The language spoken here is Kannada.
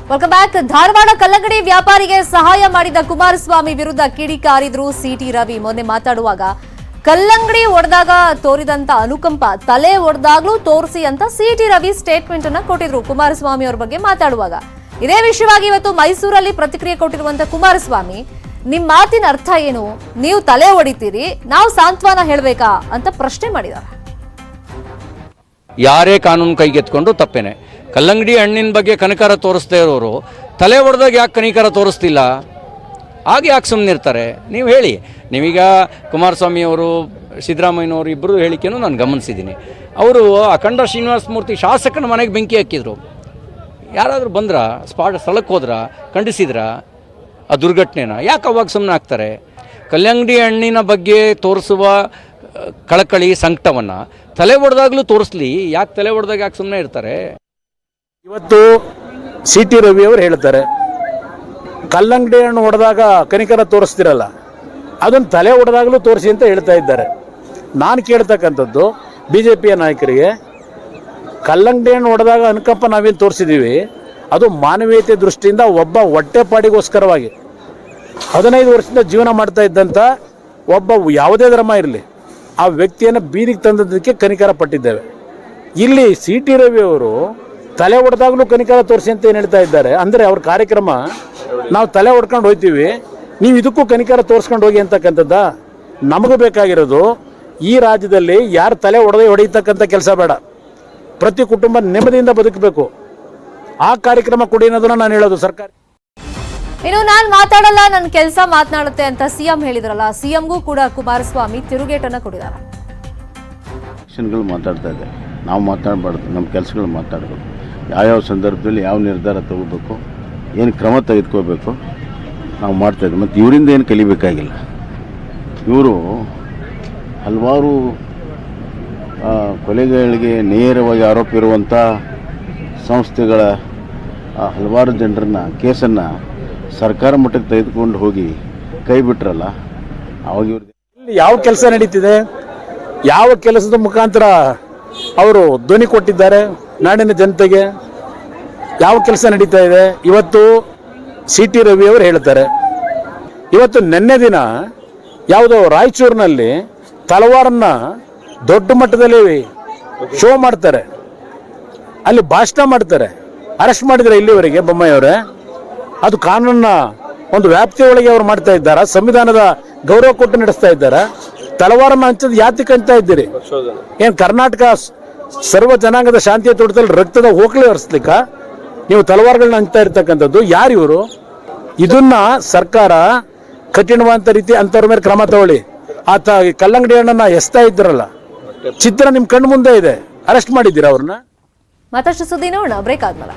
Welcome back. ಧಾರವಾಡ ಕಲ್ಲಂಗಡಿ ವ್ಯಾಪಾರಿಗೆ ಸಹಾಯ ಮಾಡಿದ ಕುಮಾರಸ್ವಾಮಿ ವಿರುದ್ಧ ಕಿಡಿಕಾರಿದ್ರು ಸಿಟಿ ರವಿ. ಮೊನ್ನೆ ಮಾತಾಡುವಾಗ ಕಲ್ಲಂಗಡಿ ಒಡೆದಾಗ ತೋರಿದಂತ ಅನುಕಂಪ ತಲೆ ಒಡೆದಾಗ್ಲೂ ತೋರಿಸಿ ಅಂತ ಸಿಟಿ ರವಿ ಸ್ಟೇಟ್ಮೆಂಟ್ ಅನ್ನ ಕೊಟ್ಟಿದ್ರು ಕುಮಾರಸ್ವಾಮಿ ಅವರ ಬಗ್ಗೆ ಮಾತಾಡುವಾಗ. ಇದೇ ವಿಷಯವಾಗಿ ಇವತ್ತು ಮೈಸೂರಲ್ಲಿ ಪ್ರತಿಕ್ರಿಯೆ ಕೊಟ್ಟಿರುವಂತ ಕುಮಾರಸ್ವಾಮಿ, ನಿಮ್ ಮಾತಿನ ಅರ್ಥ ಏನು? ನೀವು ತಲೆ ಹೊಡಿತೀರಿ, ನಾವು ಸಾಂತ್ವನ ಹೇಳ್ಬೇಕಾ ಅಂತ ಪ್ರಶ್ನೆ ಮಾಡಿದ್ದಾರೆ. ಯಾರೇ ಕಾನೂನು ಕೈಗೆತ್ಕೊಂಡು ತಪ್ಪೇನೆ. ಕಲ್ಲಂಗಡಿ ಹಣ್ಣಿನ ಬಗ್ಗೆ ಕನಿಕರ ತೋರಿಸ್ತಾ ಇರೋರು ತಲೆ ಹೊಡೆದಾಗ ಯಾಕೆ ಕನಿಕರ ತೋರಿಸ್ತಿಲ್ಲ? ಹಾಗೆ ಯಾಕೆ ಸುಮ್ಮನೆ ಇರ್ತಾರೆ? ನೀವು ಹೇಳಿ. ನೀವೀಗ ಕುಮಾರಸ್ವಾಮಿಯವರು ಸಿದ್ದರಾಮಯ್ಯನವರು ಇಬ್ಬರು ಹೇಳಿಕೆನೂ ನಾನು ಗಮನಿಸಿದ್ದೀನಿ. ಅವರು ಅಖಂಡ ಶ್ರೀನಿವಾಸ ಮೂರ್ತಿ ಶಾಸಕನ ಮನೆಗೆ ಬೆಂಕಿ ಹಾಕಿದ್ರು. ಯಾರಾದರೂ ಬಂದ್ರ ಸ್ಥಳಕ್ಕೆ ಹೋದ್ರ ಖಂಡಿಸಿದ್ರ ಆ ದುರ್ಘಟನೆನ? ಯಾಕೆ ಅವಾಗ ಸುಮ್ಮನೆ ಆಗ್ತಾರೆ? ಕಲ್ಲಂಗಡಿ ಹಣ್ಣಿನ ಬಗ್ಗೆ ತೋರಿಸುವ ಕಳಕಳಿ ಸಂಕಟವನ್ನು ತಲೆ ಹೊಡೆದಾಗಲೂ ತೋರಿಸ್ಲಿ, ಯಾಕೆ ತಲೆ ಹೊಡೆದಾಗ ಯಾಕೆ ಸುಮ್ಮನೆ ಇರ್ತಾರೆ? ಇವತ್ತು ಸಿಟಿ ರವಿ ಅವರು ಹೇಳ್ತಾರೆ, ಕಲ್ಲಂಗಡಿ ಹಣ್ಣು ಹೊಡೆದಾಗ ಕನಿಕರ ತೋರಿಸ್ತಿರಲ್ಲ, ಅದನ್ನು ತಲೆ ಹೊಡೆದಾಗಲೂ ತೋರಿಸಿ ಅಂತ ಹೇಳ್ತಾ ಇದ್ದಾರೆ. ನಾನು ಕೇಳ್ತಕ್ಕಂಥದ್ದು BJPಯ ನಾಯಕರಿಗೆ, ಕಲ್ಲಂಗಡಿ ಹಣ್ಣು ಹೊಡೆದಾಗ ಅನುಕಂಪ ನಾವೇನು ತೋರಿಸಿದ್ದೀವಿ, ಅದು ಮಾನವೀಯತೆ ದೃಷ್ಟಿಯಿಂದ ಒಬ್ಬ ಹೊಟ್ಟೆಪಾಡಿಗೋಸ್ಕರವಾಗಿ 15 ವರ್ಷದಿಂದ ಜೀವನ ಮಾಡ್ತಾ ಇದ್ದಂಥ ಒಬ್ಬ ಯಾವುದೇ ಧರ್ಮ ಇರಲಿ ಆ ವ್ಯಕ್ತಿಯನ್ನು ಬೀದಿಗೆ ತಂದದ್ದಕ್ಕೆ ಕನಿಕರ ಪಟ್ಟಿದ್ದೇವೆ. ಇಲ್ಲಿ ಸಿಟಿ ರವಿ ಅವರು ತಲೆ ಹೊಡೆದಾಗಲೂ ಕನಿಕರ ತೋರಿಸಿ ಅಂತ ಏನು ಹೇಳ್ತಾ ಇದ್ದಾರೆ ಅಂದರೆ, ಅವ್ರ ಕಾರ್ಯಕ್ರಮ ನಾವು ತಲೆ ಹೊಡ್ಕೊಂಡು ಹೋಗ್ತೀವಿ, ನೀವು ಇದಕ್ಕೂ ಕನಿಕರ ತೋರಿಸ್ಕೊಂಡು ಹೋಗಿ ಅಂತಕ್ಕಂಥದ್ದು. ನಮಗೂ ಬೇಕಾಗಿರೋದು ಈ ರಾಜ್ಯದಲ್ಲಿ ಯಾರು ತಲೆ ಹೊಡೆಯತಕ್ಕಂಥ ಕೆಲಸ ಬೇಡ, ಪ್ರತಿ ಕುಟುಂಬ ನೆಮ್ಮದಿಯಿಂದ ಬದುಕಬೇಕು. ಆ ಕಾರ್ಯಕ್ರಮ ಕೊಡಿ ಅನ್ನೋದನ್ನ ನಾನು ಹೇಳೋದು ಸರ್ಕಾರ. ಇನ್ನು ನಾನು ಮಾತಾಡಲ್ಲ, ನನ್ನ ಕೆಲಸ ಮಾತನಾಡುತ್ತೆ ಅಂತ ಸಿಎಂ ಹೇಳಿದ್ರಲ್ಲ, ಸಿಎಂಗೂ ಕೂಡ ಕುಮಾರಸ್ವಾಮಿ ತಿರುಗೇಟನ್ನ ಕೊಟ್ಟಿದ್ದಾರೆ. ಮಾತಾಡ್ತಾ ಇದೆ, ನಾವು ಮಾತಾಡಬಾರ್ದು, ನಮ್ಮ ಕೆಲಸಗಳು ಮಾತಾಡಬೇಕು. ಯಾವ್ಯಾವ ಸಂದರ್ಭದಲ್ಲಿ ಯಾವ ನಿರ್ಧಾರ ತಗೋಬೇಕು, ಏನು ಕ್ರಮ ತೆಗೆದುಕೋಬೇಕು ನಾವು ಮಾಡ್ತಾಯಿದ್ವಿ. ಮತ್ತು ಇವರಿಂದ ಏನು ಕಲಿಬೇಕಾಗಿಲ್ಲ. ಇವರು ಹಲವಾರು ಕೊಲೆಗಳಿಗೆ ನೇರವಾಗಿ ಆರೋಪ ಇರುವಂಥ ಸಂಸ್ಥೆಗಳ ಹಲವಾರು ಜನರನ್ನ ಕೇಸನ್ನು ಸರ್ಕಾರ ಮಟ್ಟಕ್ಕೆ ತೆಗೆದುಕೊಂಡು ಹೋಗಿ ಕೈ ಬಿಟ್ರಲ್ಲ, ಅವಾಗ ಇಲ್ಲಿ ಯಾವ ಕೆಲಸ ನಡೀತಿದೆ, ಯಾವ ಕೆಲಸದ ಮುಖಾಂತರ ಅವರು ಧ್ವನಿ ಕೊಟ್ಟಿದ್ದಾರೆ ನಾಡಿನ ಜನತೆಗೆ, ಯಾವ ಕೆಲಸ ನಡೀತಾ ಇದೆ ಇವತ್ತು ಸಿಟಿ ರವಿ ಅವರು ಹೇಳ್ತಾರೆ. ಇವತ್ತು ನಿನ್ನೆ ದಿನ ಯಾವುದೋ ರಾಯಚೂರಿನಲ್ಲಿ ತಲವಾರನ್ನ ದೊಡ್ಡ ಮಟ್ಟದಲ್ಲಿ ಶೋ ಮಾಡ್ತಾರೆ, ಅಲ್ಲಿ ಭಾಷಣ ಮಾಡ್ತಾರೆ, ಅರೆಸ್ಟ್ ಮಾಡಿದರೆ ಇಲ್ಲಿವರೆಗೆ ಬೊಮ್ಮಾಯಿಯವರೇ. ಅದು ಕಾನೂನಿನ ಒಂದು ವ್ಯಾಪ್ತಿಯೊಳಗೆ ಅವರು ಮಾಡ್ತಾ ಇದ್ದಾರಾ? ಸಂವಿಧಾನದ ಗೌರವ ಕೊಟ್ಟು ನಡೆಸ್ತಾ ಇದ್ದಾರಾ? ತಲವಾರನ್ನ ಹಂಚೋದು ಯಾತಕ್ಕೆ ಅಂತ ಇದ್ದೀರಿ? ಏನು ಕರ್ನಾಟಕ ಸರ್ವ ಜನಾಂಗದ ಶಾಂತಿಯ ತೋಟದಲ್ಲಿ ರಕ್ತದ ಹೋಗ್ಲಿ ಹರಿಸ್ಲಿಕ್ಕ ನೀವು ತಲವಾರುಗಳನ್ನ ಹಂಚ್ತಾ ಇರ್ತಕ್ಕಂಥದ್ದು? ಯಾರು ಇವರು? ಇದನ್ನ ಸರ್ಕಾರ ಕಠಿಣವಾದ ರೀತಿ ಅಂತವ್ರ ಮೇಲೆ ಕ್ರಮ ತಗೊಳ್ಳಿ. ಆತ ಕಲ್ಲಂಗಡಿ ಹಣ್ಣನ್ನ ಎಸ್ತಾ ಇದ್ರಲ್ಲ, ಚಿತ್ರ ನಿಮ್ ಕಣ್ಣು ಮುಂದೆ ಇದೆ, ಅರೆಸ್ಟ್ ಮಾಡಿದ್ದೀರಾ ಅವ್ರನ್ನ? ಮತ್ತಷ್ಟು ಸುದ್ದಿ ನೋಡೋಣ ಬ್ರೇಕ್ ಆದ್ಮೇಲೆ.